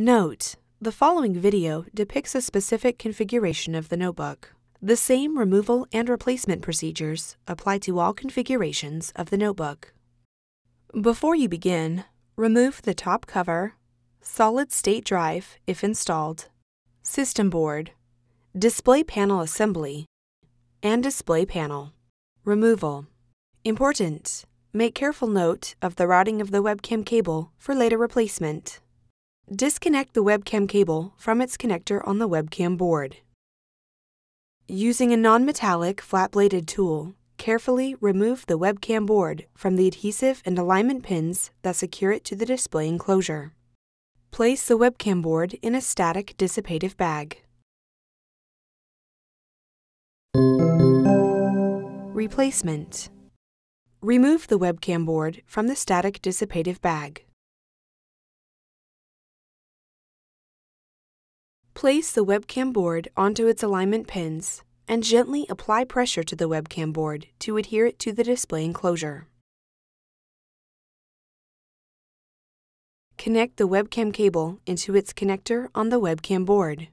Note: the following video depicts a specific configuration of the notebook. The same removal and replacement procedures apply to all configurations of the notebook. Before you begin, remove the top cover, solid-state drive if installed, system board, display panel assembly, and display panel. Removal. Important: make careful note of the routing of the webcam cable for later replacement. Disconnect the webcam cable from its connector on the webcam board. Using a non-metallic flat-bladed tool, carefully remove the webcam board from the adhesive and alignment pins that secure it to the display enclosure. Place the webcam board in a static-dissipative bag. Replacement. Remove the webcam board from the static-dissipative bag. Place the webcam board onto its alignment pins and gently apply pressure to the webcam board to adhere it to the display enclosure. Connect the webcam cable into its connector on the webcam board.